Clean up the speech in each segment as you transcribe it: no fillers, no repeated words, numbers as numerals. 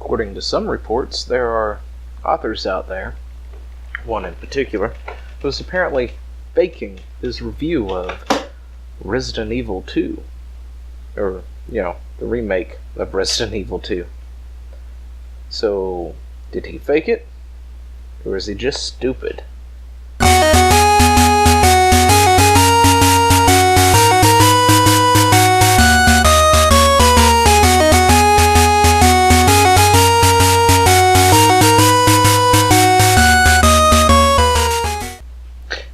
according to some reports, there are authors out there, one in particular, who's apparently faking his review of Resident Evil 2. Or, the remake of Resident Evil 2. So, did he fake it? Or is he just stupid?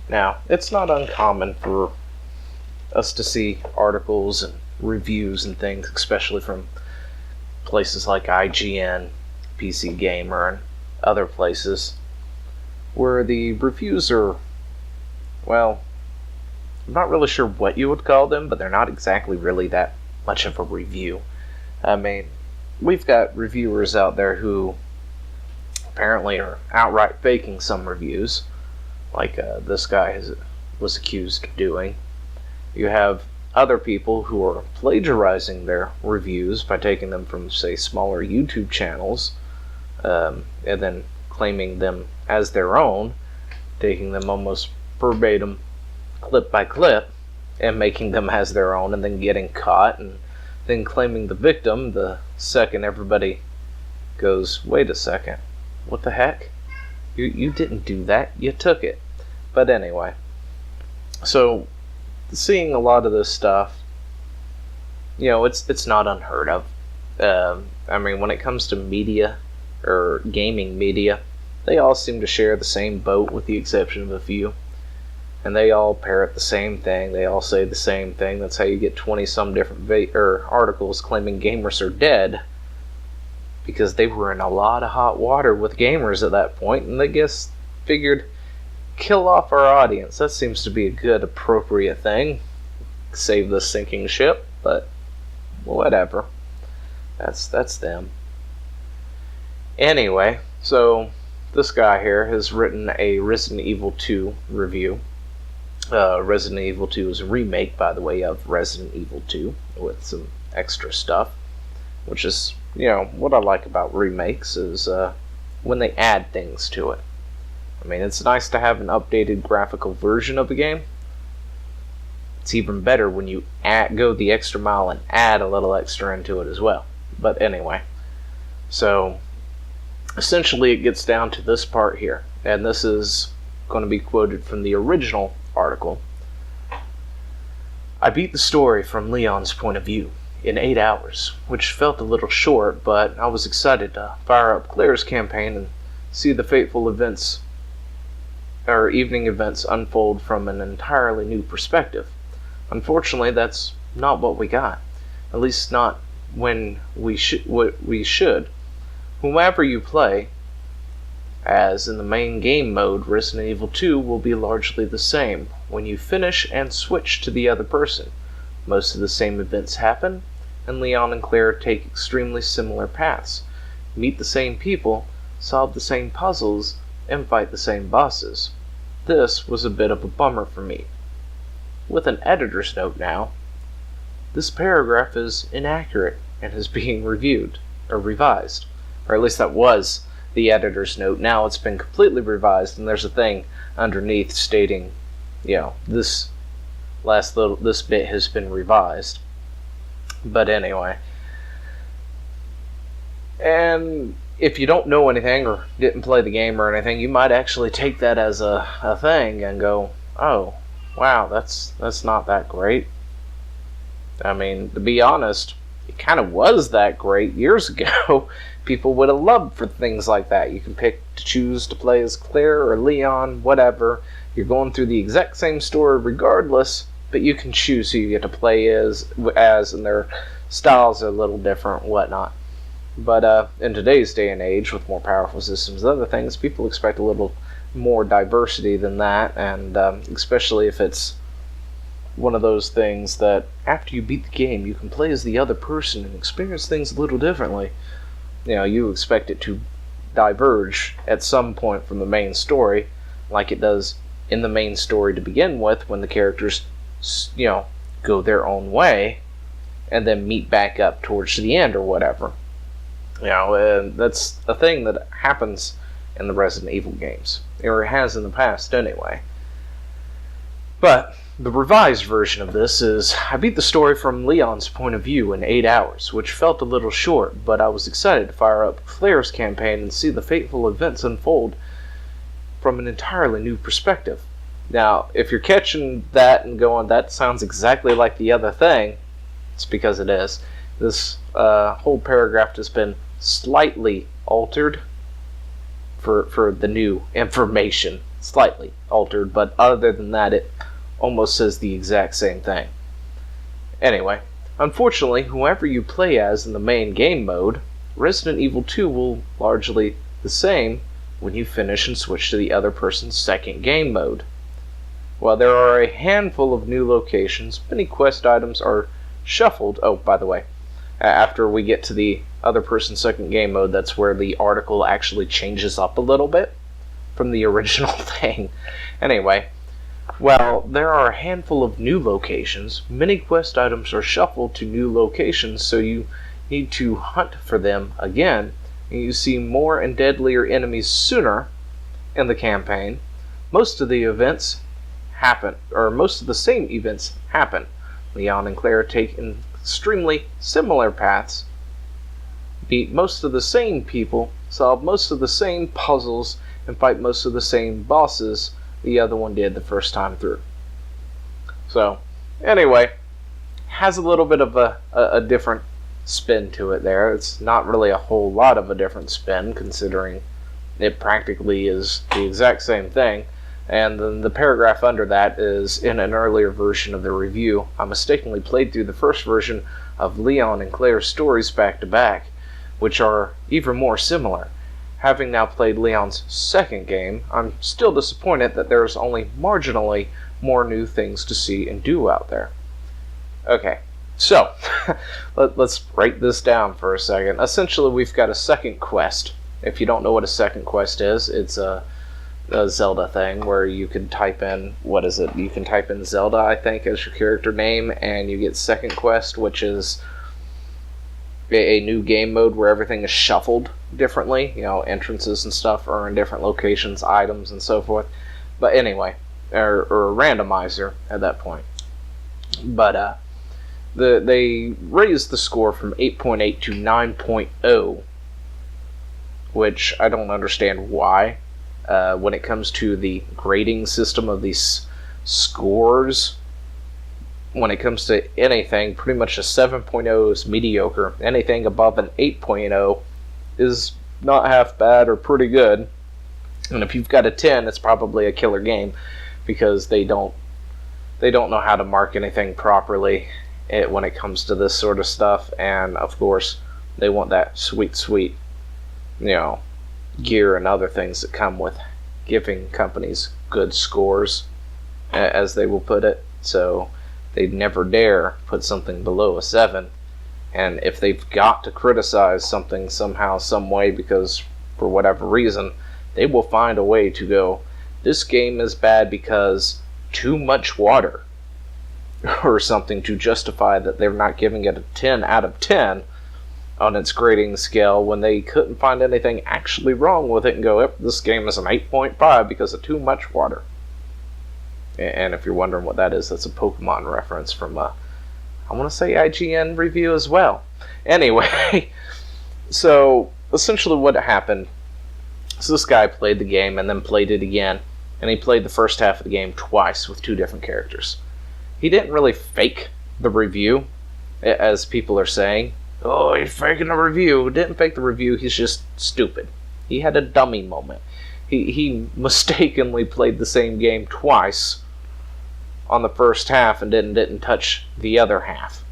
Now, it's not uncommon for us to see articles and reviews and things, especially from places like IGN, PC Gamer, and other places, where the reviews are, well, I'm not really sure what you would call them, but they're not exactly really that much of a review. I mean, we've got reviewers out there who apparently are outright faking some reviews, like this guy was accused of doing. You have other people who are plagiarizing their reviews by taking them from, say, smaller YouTube channels, and then claiming them as their own, taking them almost verbatim, clip by clip, and making them as their own, and then getting caught, and then claiming the victim the second everybody goes, wait a second, what the heck? You didn't do that, you took it. But anyway, so seeing a lot of this stuff, it's not unheard of. I mean, when it comes to media, or gaming media, they all seem to share the same boat with the exception of a few. And they all parrot the same thing, they all say the same thing. That's how you get 20-some different articles claiming gamers are dead, because they were in a lot of hot water with gamers at that point, and they just figured, kill off our audience. That seems to be a good, appropriate thing. Save the sinking ship, but whatever. That's them. Anyway, so this guy here has written a Resident Evil 2 review. Resident Evil 2 is a remake, by the way, of Resident Evil 2 with some extra stuff, which is, what I like about remakes is when they add things to it. I mean, it's nice to have an updated graphical version of a game. It's even better when you go the extra mile and add a little extra into it as well. But anyway, so essentially it gets down to this part here, and this is going to be quoted from the original article. I beat the story from Leon's point of view in 8 hours, which felt a little short, but I was excited to fire up Claire's campaign and see the fateful events or evening events unfold from an entirely new perspective. Unfortunately, that's not what we got. At least not when what we should. Whomever you play as in the main game mode, Resident Evil 2 will be largely the same when you finish and switch to the other person. Most of the same events happen, and Leon and Claire take extremely similar paths, meet the same people, solve the same puzzles, and fight the same bosses. This was a bit of a bummer for me. With an editor's note now, this paragraph is inaccurate and is being reviewed, or revised. Or at least that was the editor's note. Now it's been completely revised, and there's a thing underneath stating, this bit has been revised. But anyway. And if you don't know anything or didn't play the game or anything, you might actually take that as a thing and go, oh, wow, that's not that great. I mean, to be honest, it kind of was that great years ago. People would have loved for things like that. You can choose to play as Claire or Leon, whatever. You're going through the exact same story regardless, but you can choose who you get to play as, and their styles are a little different, whatnot. But in today's day and age, with more powerful systems and other things, people expect a little more diversity than that, and especially if it's one of those things that after you beat the game, you can play as the other person and experience things a little differently. You expect it to diverge at some point from the main story, like it does in the main story to begin with, when the characters, go their own way, and then meet back up towards the end or whatever. And that's a thing that happens in the Resident Evil games, or it has in the past anyway. But the revised version of this is, I beat the story from Leon's point of view in 8 hours, which felt a little short, but I was excited to fire up Claire's campaign and see the fateful events unfold from an entirely new perspective. Now, if you're catching that and going, that sounds exactly like the other thing, it's because it is. This whole paragraph has been slightly altered for the new information. Slightly altered, but other than that, it almost says the exact same thing. Anyway, unfortunately, whoever you play as in the main game mode, Resident Evil 2 will largely the same when you finish and switch to the other person's second game mode. While there are a handful of new locations, many quest items are shuffled. Oh, by the way, after we get to the other person's second game mode, that's where the article actually changes up a little bit from the original thing. Anyway, while there are a handful of new locations, many quest items are shuffled to new locations, so you need to hunt for them again, and you see more and deadlier enemies sooner in the campaign. Most of the same events happen. Leon and Claire take extremely similar paths, beat most of the same people, solve most of the same puzzles, and fight most of the same bosses the other one did the first time through. So, anyway, has a little bit of a different spin to it there. It's not really a whole lot of a different spin, considering it practically is the exact same thing. And then the paragraph under that is, in an earlier version of the review, I mistakenly played through the first version of Leon and Claire's stories back to back, which are even more similar. Having now played Leon's second game, I'm still disappointed that there's only marginally more new things to see and do out there. Okay, so, let's break this down for a second. Essentially, we've got a second quest. If you don't know what a second quest is, it's a Zelda thing where you can type in, you can type in Zelda, I think, as your character name, and you get second quest, which is a new game mode where everything is shuffled differently. Entrances and stuff are in different locations, items and so forth. But anyway, or a randomizer at that point. But they raised the score from 8.8 to 9.0, which I don't understand why. When it comes to the grading system of these scores, when it comes to anything, pretty much a 7.0 is mediocre. Anything above an 8.0 is not half bad or pretty good. And if you've got a 10, it's probably a killer game, because they don't know how to mark anything properly when it comes to this sort of stuff. And of course, they want that sweet, gear and other things that come with giving companies good scores, as they will put it. So they'd never dare put something below a 7. And if they've got to criticize something somehow, some way, because for whatever reason, they will find a way to go, this game is bad because too much water, or something, to justify that they're not giving it a 10 out of 10 on its grading scale, when they couldn't find anything actually wrong with it, and go, yep, this game is an 8.5 because of too much water. And if you're wondering what that is, that's a Pokemon reference from I want to say IGN review as well. Anyway, so essentially what happened is this guy played the game and then played it again, and he played the first half of the game twice with 2 different characters. He didn't really fake the review, as people are saying. Oh, he's faking the review. Didn't fake the review, he's just stupid. He had a dummy moment. He mistakenly played the same game twice on the first half and didn't touch the other half.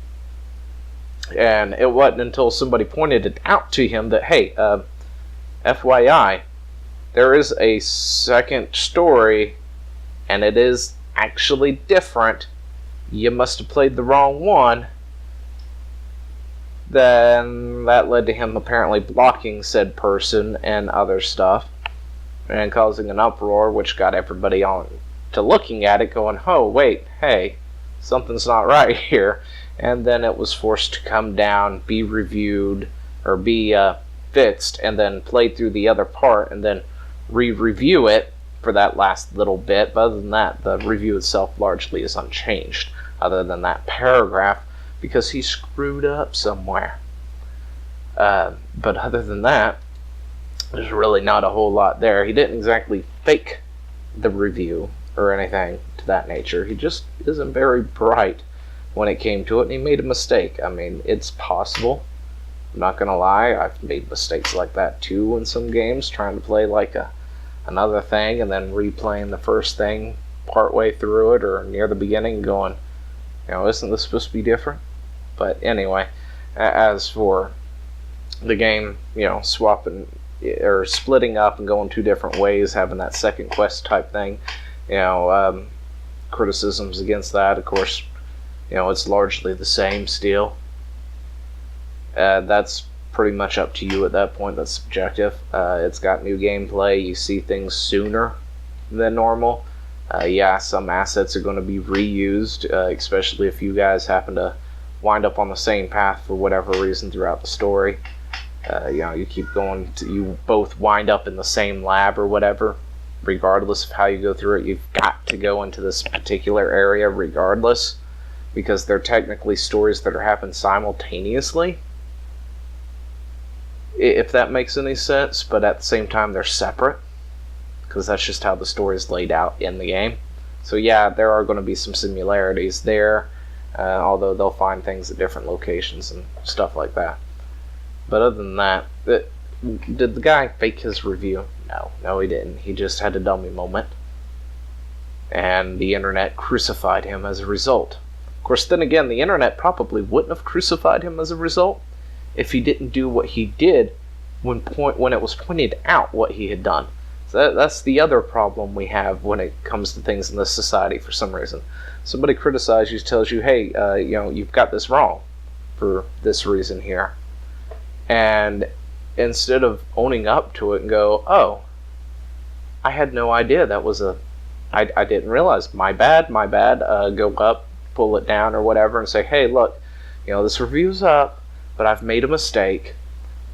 And it wasn't until somebody pointed it out to him that, hey, FYI, there is a second story, and it is actually different. You must have played the wrong one. Then that led to him apparently blocking said person and other stuff, and causing an uproar, which got everybody on to looking at it, going, oh, wait, hey, something's not right here. And then it was forced to come down, be reviewed, or be fixed and then played through the other part and then re-review it for that last little bit. But other than that, the review itself largely is unchanged, other than that paragraph, because he screwed up somewhere. But other than that, there's really not a whole lot there. He didn't exactly fake the review or anything to that nature. He just isn't very bright when it came to it, and he made a mistake. I mean, it's possible. I'm not gonna lie, I've made mistakes like that too in some games, trying to play like another thing and then replaying the first thing partway through it or near the beginning, going, isn't this supposed to be different? But anyway, as for the game, swapping or splitting up and going two different ways, having that second quest type thing, criticisms against that, of course, it's largely the same still. That's pretty much up to you at that point. That's subjective. It's got new gameplay. You see things sooner than normal. Some assets are going to be reused, especially if you guys happen to wind up on the same path for whatever reason throughout the story. You keep going, you both wind up in the same lab or whatever. Regardless of how you go through it, you've got to go into this particular area regardless, because they're technically stories that are happening simultaneously, if that makes any sense, but at the same time they're separate, because that's just how the story is laid out in the game. So yeah, there are going to be some similarities there, although they'll find things at different locations and stuff like that. But other than that, did the guy fake his review? No, he didn't. He just had a dummy moment, and the internet crucified him as a result. Of course, then again, the internet probably wouldn't have crucified him as a result if he didn't do what he did when it was pointed out what he had done. So that's the other problem we have when it comes to things in this society. For some reason, somebody criticizes you, tells you, hey, you've got this wrong for this reason here, and instead of owning up to it and go, oh, I had no idea that was I didn't realize, my bad, go up, pull it down or whatever and say, hey, look, this review's up, but I've made a mistake.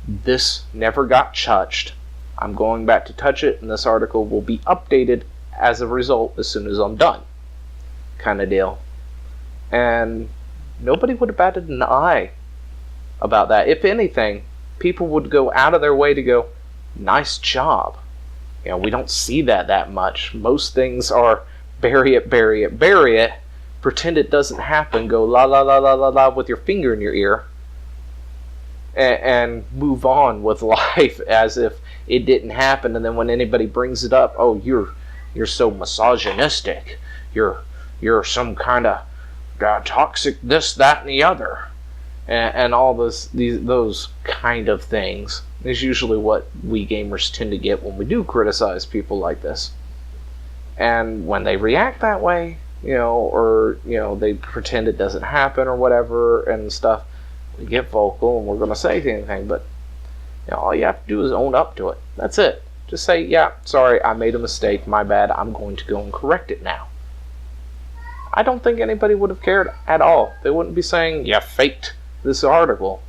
This never got touched. I'm going back to touch it, and this article will be updated as a result as soon as I'm done. Kind of deal. And nobody would have batted an eye about that. If anything, people would go out of their way to go, nice job. We don't see that much. Most things are bury it, pretend it doesn't happen, go la la la la la la with your finger in your ear, and move on with life as if it didn't happen. And then when anybody brings it up, oh, you're so misogynistic, you're some kind of toxic this, that, and the other, and all those kind of things is usually what we gamers tend to get when we do criticize people like this. And when they react that way, or they pretend it doesn't happen or whatever and stuff, we get vocal and we're going to say anything. But all you have to do is own up to it. That's it. Just say, yeah, sorry, I made a mistake, my bad, I'm going to go and correct it now. I don't think anybody would have cared at all. They wouldn't be saying, yeah, faked this article.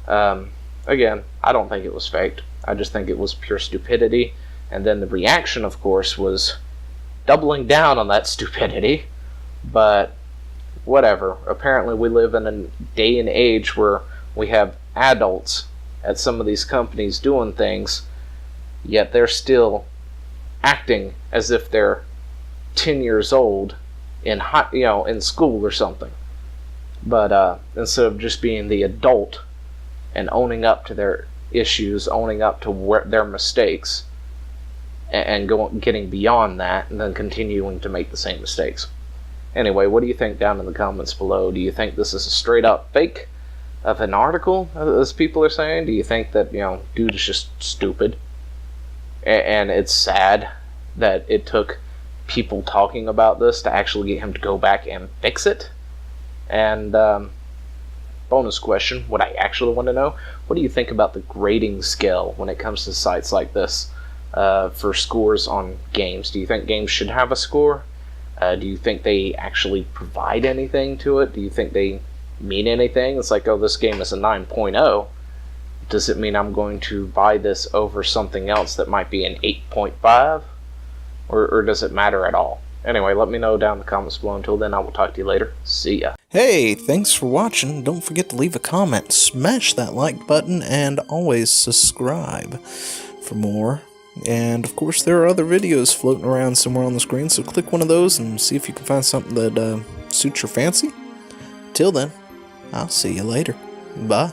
Again, I don't think it was faked. I just think it was pure stupidity. And then the reaction, of course, was doubling down on that stupidity. But whatever. Apparently we live in a day and age where we have adults at some of these companies doing things, yet they're still acting as if they're 10 years old in in school or something. But instead of just being the adult and owning up to their issues, owning up to their mistakes, and getting beyond that, and then continuing to make the same mistakes. Anyway, what do you think down in the comments below? Do you think this is a straight up fake of an article, as people are saying? Do you think that, dude is just stupid? And it's sad that it took people talking about this to actually get him to go back and fix it? And bonus question, what I actually want to know, what do you think about the grading scale when it comes to sites like this for scores on games? Do you think games should have a score? Do you think they actually provide anything to it? Do you think they mean anything? It's like, oh, this game is a 9.0, Does it mean I'm going to buy this over something else that might be an 8.5? Or does it matter at all? Anyway, let me know down in the comments below. Until then, I will talk to you later. See ya. Hey, thanks for watching. Don't forget to leave a comment, smash that like button, and always subscribe for more. And of course, there are other videos floating around somewhere on the screen, so click one of those and see if you can find something that suits your fancy. Till then, I'll see you later. Bye.